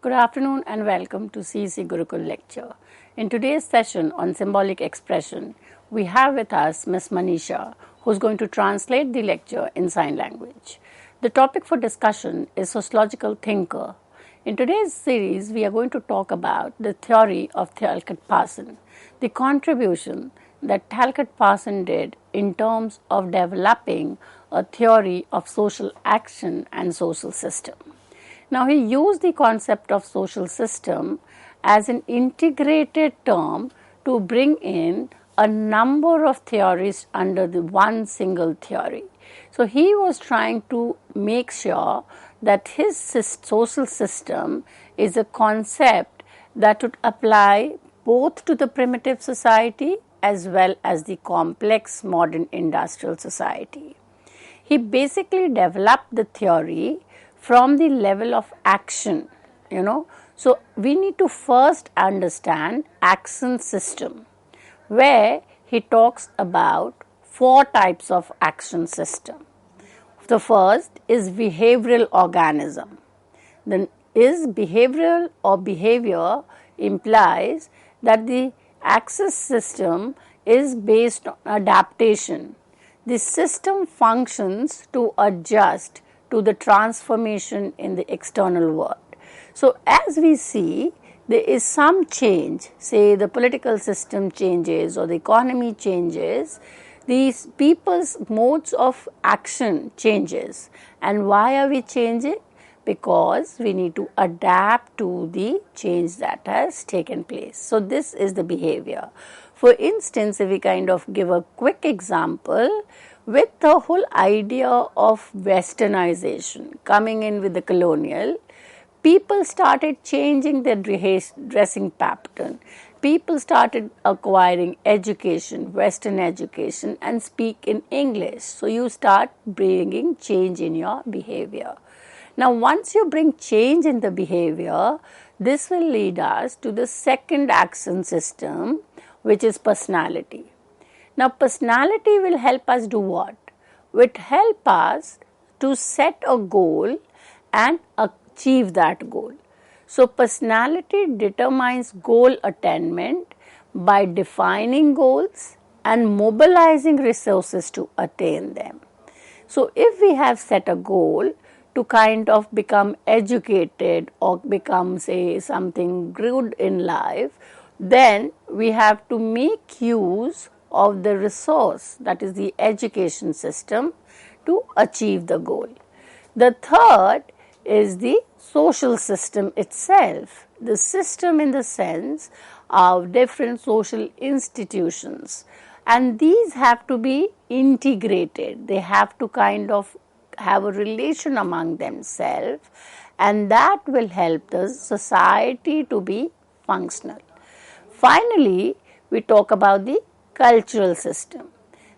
Good afternoon and welcome to CEC Gurukul lecture. In today's session on symbolic expression, we have with us Ms. Manisha, who is going to translate the lecture in sign language. The topic for discussion is sociological thinker. In today's series, we are going to talk about the theory of Talcott Parsons, the contribution that Talcott Parsons did in terms of developing a theory of social action and social system. Now, he used the concept of social system as an integrated term to bring in a number of theories under the one single theory. So, he was trying to make sure that his social system is a concept that would apply both to the primitive society as well as the complex modern industrial society. He basically developed the theory from the level of action, So, we need to first understand action system, where he talks about 4 types of action system. The first is behavioral organism. Then is behavioral or behavior implies that the access system is based on adaptation. The system functions to adjust to the transformation in the external world. So, as we see, there is some change, say the political system changes or the economy changes, these people's modes of action changes. And why are we changing? Because we need to adapt to the change that has taken place. So, this is the behavior. For instance, if we kind of give a quick example, with the whole idea of westernization coming in with the colonial, people started changing their dressing pattern. People started acquiring education, Western education, and speak in English. So, you start bringing change in your behavior. Now, once you bring change in the behavior, this will lead us to the second action system, which is personality. Now, personality will help us do what? It will help us to set a goal and achieve that goal. So, personality determines goal attainment by defining goals and mobilizing resources to attain them. So, if we have set a goal to kind of become educated or become, say, something good in life, then we have to make use of the resource, that is the education system, to achieve the goal. The third is the social system itself, the system in the sense of different social institutions, and these have to be integrated. They have to kind of have a relation among themselves, and that will help the society to be functional. Finally, we talk about the cultural system.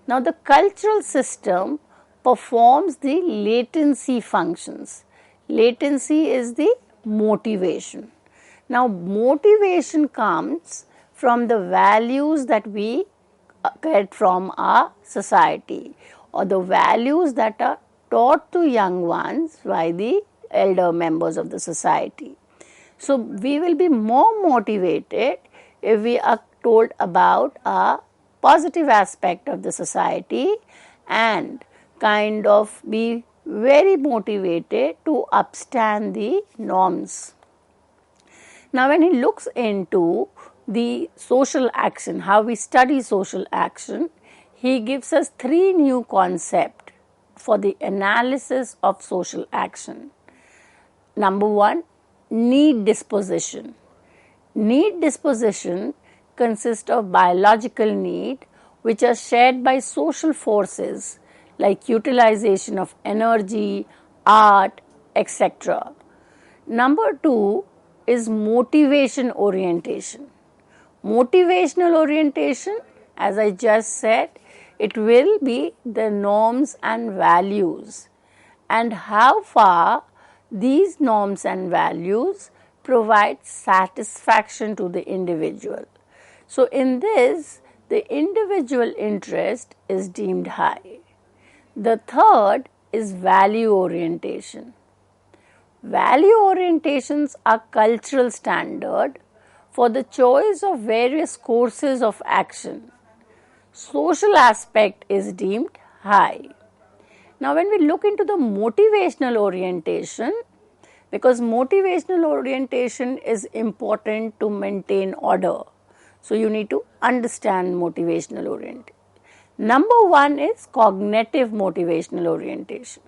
Now, the cultural system performs the latency functions. Latency is the motivation. Now, motivation comes from the values that we get from our society or the values that are taught to young ones by the elder members of the society. So, we will be more motivated if we are told about a positive aspect of the society and kind of be very motivated to upstand the norms. Now, when he looks into the social action, how we study social action, he gives us 3 new concepts for the analysis of social action. Number 1, need disposition. Need disposition consists of biological need which are shared by social forces like utilization of energy, art, etc. Number 2 is motivation orientation. Motivational orientation, as I just said, it will be the norms and values and how far these norms and values provide satisfaction to the individual. So, in this, the individual interest is deemed high. The third is value orientation. Value orientations are cultural standard for the choice of various courses of action. Social aspect is deemed high. Now, when we look into the motivational orientation, because motivational orientation is important to maintain order, so you need to understand motivational orientation. Number one is cognitive motivational orientation.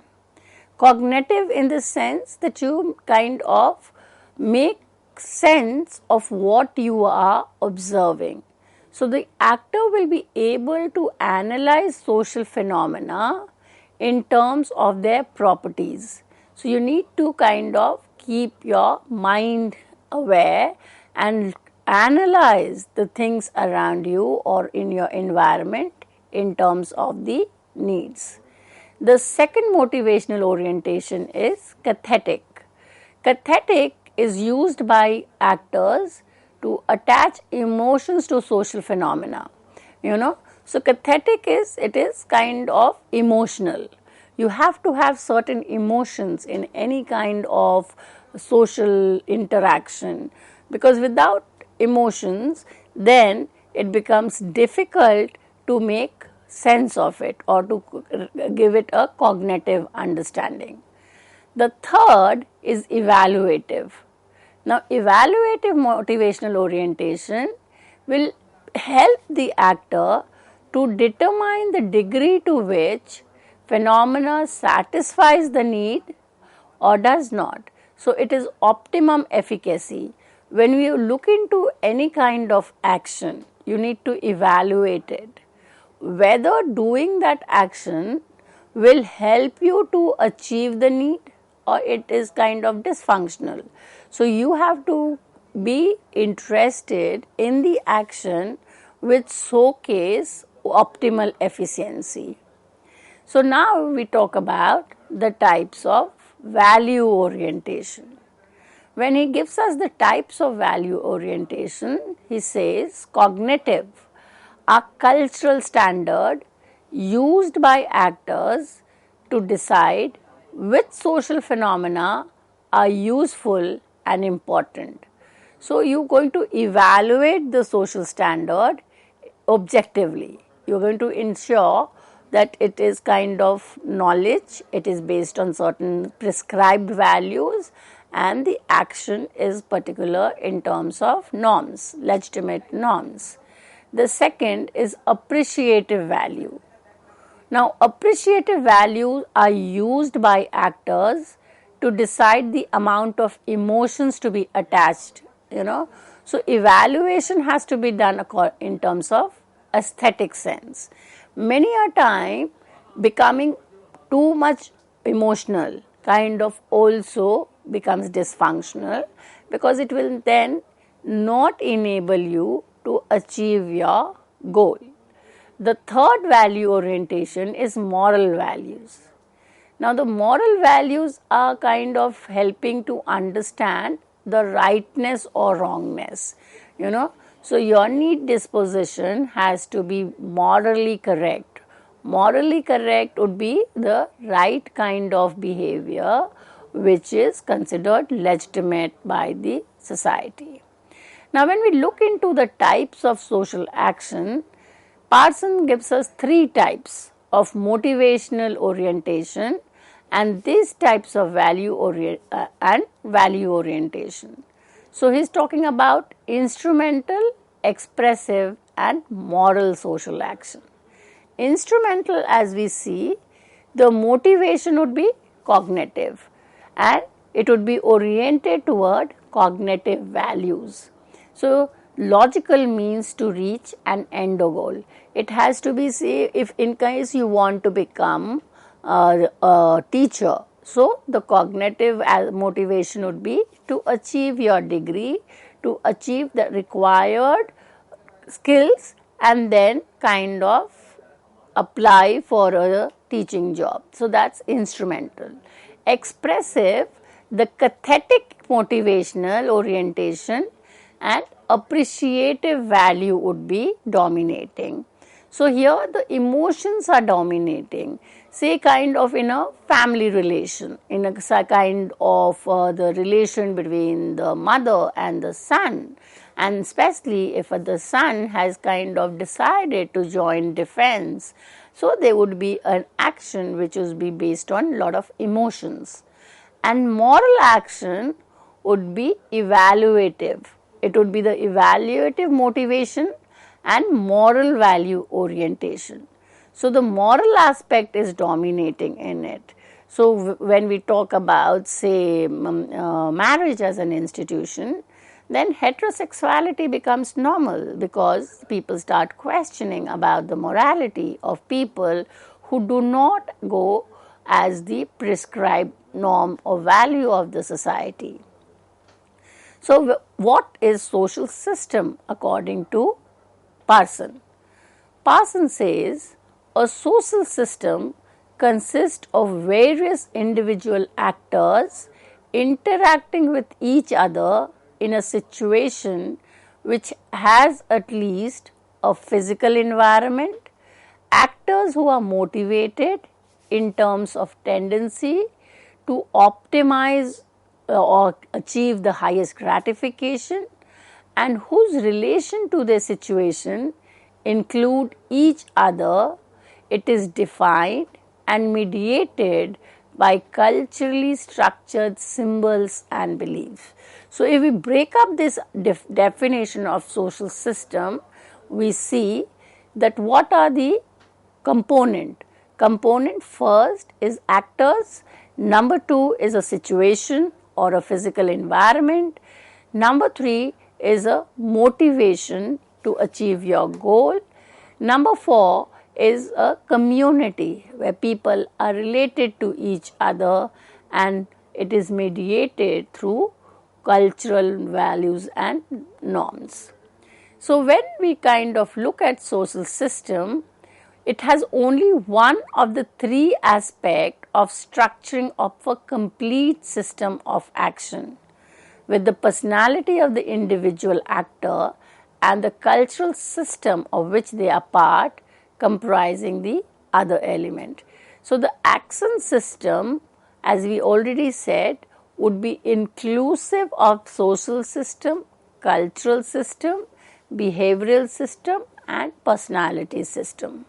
Cognitive in the sense that you kind of make sense of what you are observing. So, the actor will be able to analyze social phenomena in terms of their properties. So, you need to kind of keep your mind aware and analyze the things around you or in your environment in terms of the needs. The second motivational orientation is cathetic. Cathetic is used by actors to attach emotions to social phenomena. So cathetic it is kind of emotional. You have to have certain emotions in any kind of social interaction, because without emotions then it becomes difficult to make sense of it or to give it a cognitive understanding. The third is evaluative. Now, evaluative motivational orientation will help the actor to determine the degree to which phenomena satisfies the need or does not. So, it is optimum efficacy. When we look into any kind of action, you need to evaluate it, whether doing that action will help you to achieve the need or it is kind of dysfunctional. So, you have to be interested in the action which showcase optimal efficiency. So, now we talk about the types of value orientation. When he gives us the types of value orientation, he says cognitive are cultural standard used by actors to decide which social phenomena are useful and important. So, you are going to evaluate the social standard objectively. You are going to ensure that it is kind of knowledge, it is based on certain prescribed values, and the action is particular in terms of norms, legitimate norms. The second is appreciative value. Now, appreciative values are used by actors to decide the amount of emotions to be attached, So, evaluation has to be done in terms of aesthetic sense. Many a time becoming too much emotional kind of also becomes dysfunctional, because it will then not enable you to achieve your goal. The third value orientation is moral values. Now, the moral values are kind of helping to understand the rightness or wrongness, So, your need disposition has to be morally correct. Morally correct would be the right kind of behavior which is considered legitimate by the society. Now, when we look into the types of social action, Parsons gives us three types of motivational orientation and these types of value orientation. So, he is talking about instrumental, expressive and moral social action. Instrumental, as we see, the motivation would be cognitive and it would be oriented toward cognitive values. So, logical means to reach an end goal. It has to be, say, if in case you want to become a teacher, so the cognitive motivation would be to achieve your degree, to achieve the required skills and then kind of apply for a teaching job. So, that is instrumental. Expressive, the cathetic motivational orientation and appreciative value would be dominating. So, here the emotions are dominating. say kind of in a family relation, in a kind of the relation between the mother and the son, and especially if the son has kind of decided to join defense. So there would be an action which would be based on a lot of emotions, and moral action would be evaluative. It would be the evaluative motivation and moral value orientation. So the moral aspect is dominating in it. So when we talk about, say, marriage as an institution, then heterosexuality becomes normal because people start questioning about the morality of people who do not go as the prescribed norm or value of the society. So what is social system according to Parsons? Parsons says a social system consists of various individual actors interacting with each other in a situation which has at least a physical environment, actors who are motivated in terms of tendency to optimize or achieve the highest gratification, and whose relation to their situation include each other. It is defined and mediated by culturally structured symbols and beliefs. So if we break up this definition of social system, we see that what are the component first is actors, number 2 is a situation or a physical environment, number 3 is a motivation to achieve your goal, number 4 is a community where people are related to each other and it is mediated through cultural values and norms. So when we kind of look at social system, it has only one of the 3 aspects of structuring of a complete system of action, with the personality of the individual actor and the cultural system of which they are part comprising the other element. So the action system, as we already said, would be inclusive of social system, cultural system, behavioral system and personality system.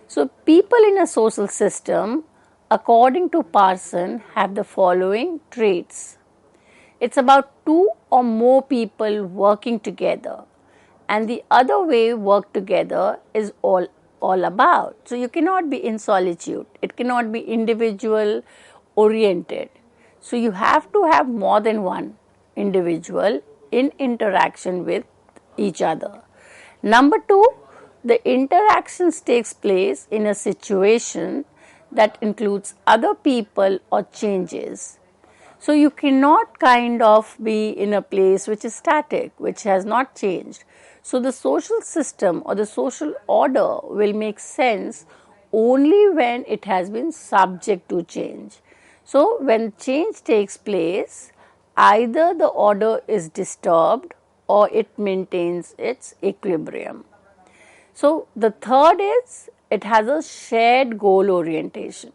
So people in a social system, according to Parsons, have the following traits. It's about 2 or more people working together, and the other way work together is all about. So you cannot be in solitude, it cannot be individual oriented. So you have to have more than one individual in interaction with each other. Number 2, the interactions takes place in a situation that includes other people or changes. So you cannot kind of be in a place which is static, which has not changed. So the social system or the social order will make sense only when it has been subject to change. So when change takes place, either the order is disturbed or it maintains its equilibrium. So the third is it has a shared goal orientation,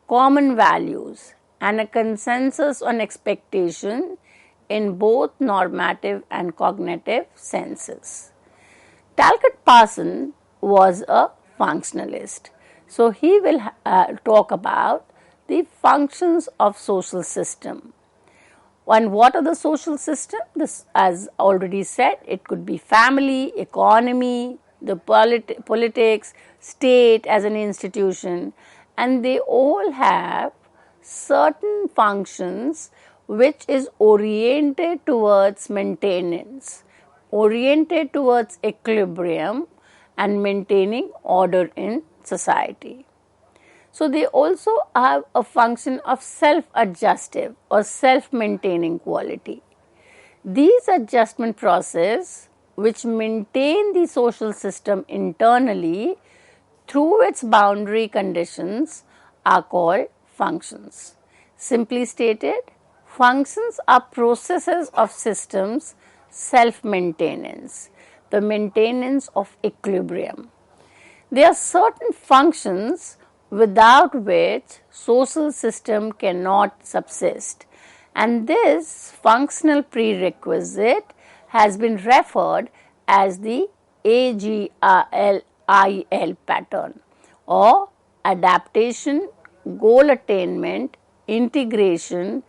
common values and a consensus on expectation in both normative and cognitive senses. Talcott Parsons was a functionalist. So he will talk about the functions of social system. And what are the social system? This, as already said, it could be family, economy, the politics, state as an institution, and they all have certain functions which is oriented towards maintenance, oriented towards equilibrium and maintaining order in society. So they also have a function of self-adjustive or self-maintaining quality. These adjustment process which maintain the social system internally through its boundary conditions are called functions. Simply stated, functions are processes of systems self-maintenance, the maintenance of equilibrium. There are certain functions without which social system cannot subsist. And this functional prerequisite has been referred as the AGIL pattern, or adaptation, goal attainment, integration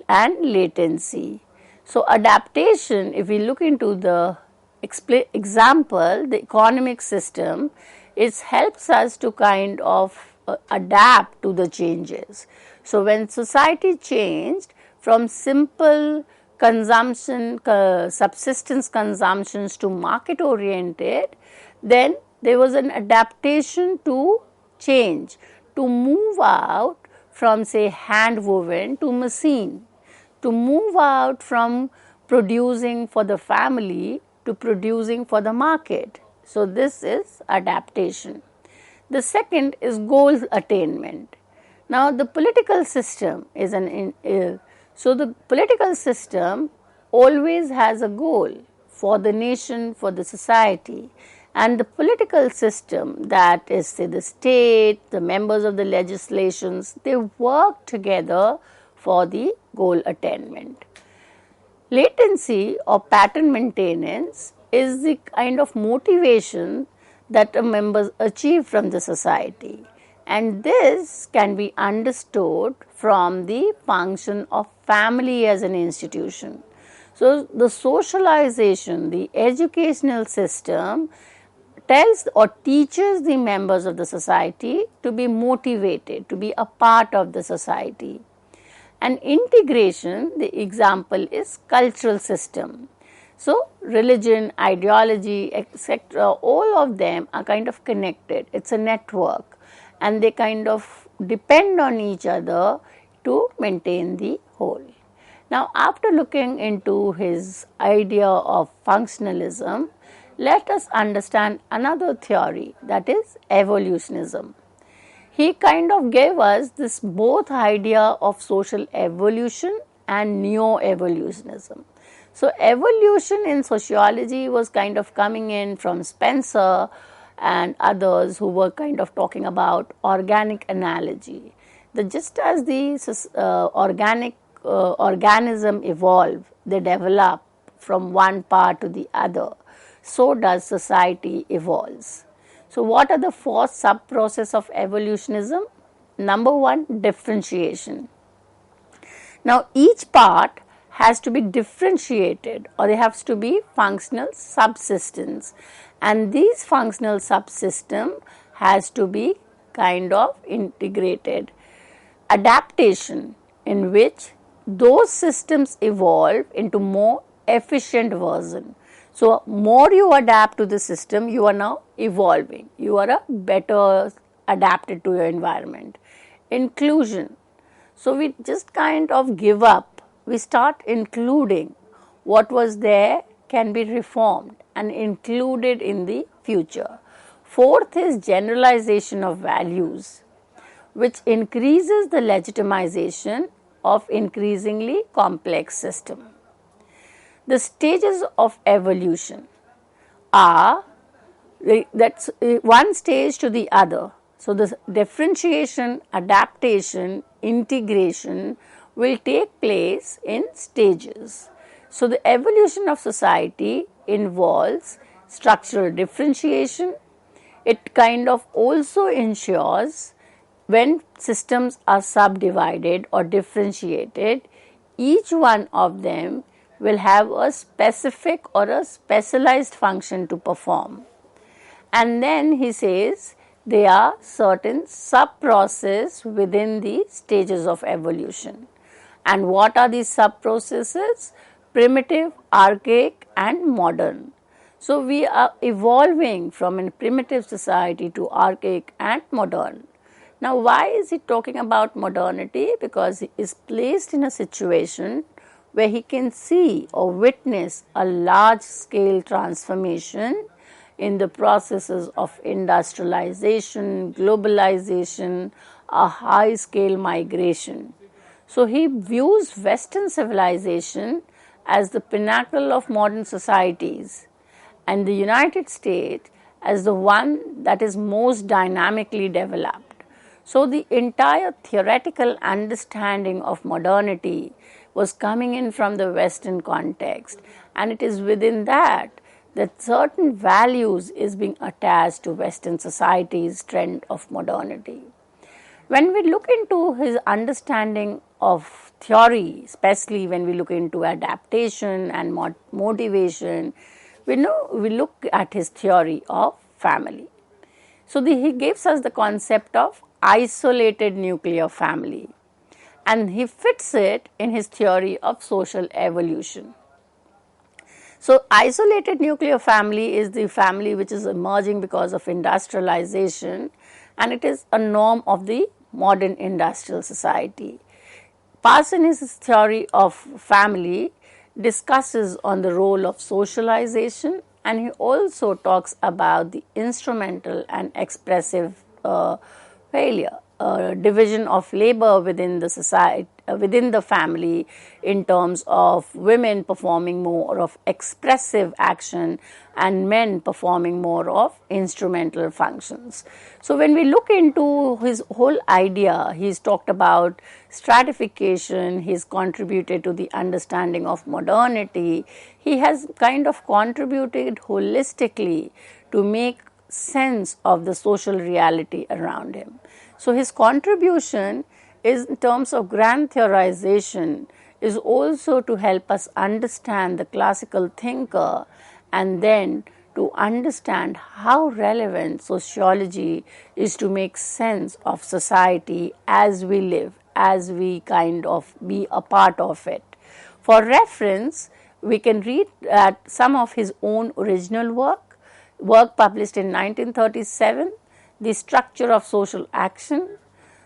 and latency. So, adaptation, if we look into the example, the economic system, it helps us to kind of adapt to the changes. So, when society changed from simple consumption, subsistence consumptions to market oriented, then there was an adaptation to change, to move out from say hand woven to machine, to move out from producing for the family to producing for the market. So, this is adaptation. The second is goal attainment. Now, the political system is so the political system always has a goal for the nation, for the society, and the political system, that is say the state, the members of the legislations, they work together for the goal attainment. Latency or pattern maintenance is the kind of motivation that a member achieve from the society, and this can be understood from the function of family as an institution. So, the socialization, the educational system tells or teaches the members of the society to be motivated, to be a part of the society. And integration, the example is cultural system. So, religion, ideology, etc., all of them are kind of connected. It's a network, and they kind of depend on each other to maintain the whole. Now, after looking into his idea of functionalism, let us understand another theory, that is evolutionism. He kind of gave us this both idea of social evolution and neo-evolutionism. So, evolution in sociology was kind of coming in from Spencer and others who were kind of talking about organic analogy. Just as the organism evolve, they develop from one part to the other, so does society evolves. So, what are the four sub-process of evolutionism? Number one, differentiation. Now, each part has to be differentiated, or there has to be functional subsystems, and these functional subsystem has to be kind of integrated. Adaptation, in which those systems evolve into more efficient version. So, more you adapt to the system, you are now evolving, you are a better adapted to your environment. Inclusion. So, we just kind of give up, we start including what was there can be reformed and included in the future. Fourth is generalization of values, which increases the legitimization of increasingly complex system. The stages of evolution are that's one stage to the other. So, the differentiation, adaptation, integration will take place in stages. So, the evolution of society involves structural differentiation. It kind of also ensures when systems are subdivided or differentiated, each one of them will have a specific or a specialized function to perform. And then he says there are certain sub-processes within the stages of evolution. And what are these sub-processes? Primitive, archaic and modern. So, we are evolving from a primitive society to archaic and modern. Now, why is he talking about modernity? Because he is placed in a situation where he can see or witness a large scale transformation in the processes of industrialization, globalization, a high scale migration. So, he views Western civilization as the pinnacle of modern societies and the United States as the one that is most dynamically developed. So the entire theoretical understanding of modernity was coming in from the Western context, and it is within that certain values is being attached to Western society's trend of modernity. When we look into his understanding of theory, especially when we look into adaptation and motivation, we look at his theory of family. So he gives us the concept of isolated nuclear family, and he fits it in his theory of social evolution. So isolated nuclear family is the family which is emerging because of industrialization, and it is a norm of the modern industrial society. Parsons' theory of family discusses on the role of socialization, and he also talks about the instrumental and expressive failure, division of labor within the society, within the family, in terms of women performing more of expressive action and men performing more of instrumental functions. So when we look into his whole idea, he's talked about stratification, he's contributed to the understanding of modernity, he has kind of contributed holistically to make sense of the social reality around him. So his contribution is in terms of grand theorization is also to help us understand the classical thinker, and then to understand how relevant sociology is to make sense of society as we live, as we kind of be a part of it. For reference, we can read some of his own original work published in 1937, The Structure of Social Action.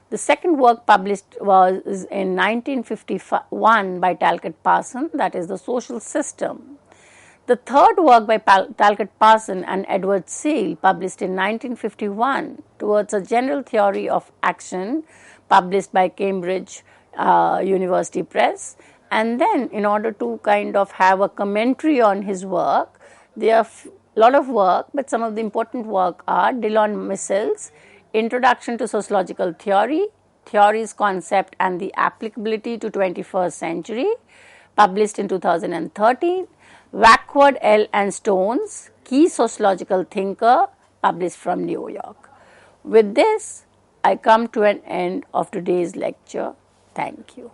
The second work published was in 1951 by Talcott Parsons, that is The Social System. The third work by Talcott Parsons and Edward Seale, published in 1951, Towards a General Theory of Action, published by Cambridge University Press. And then, in order to kind of have a commentary on his work, there are a lot of work, but some of the important work are Dillon Missell's Introduction to Sociological Theory, Theory's Concept and the Applicability to 21st Century, published in 2013, Wackford, L. and Stone's Key Sociological Thinker, published from New York. With this, I come to an end of today's lecture. Thank you.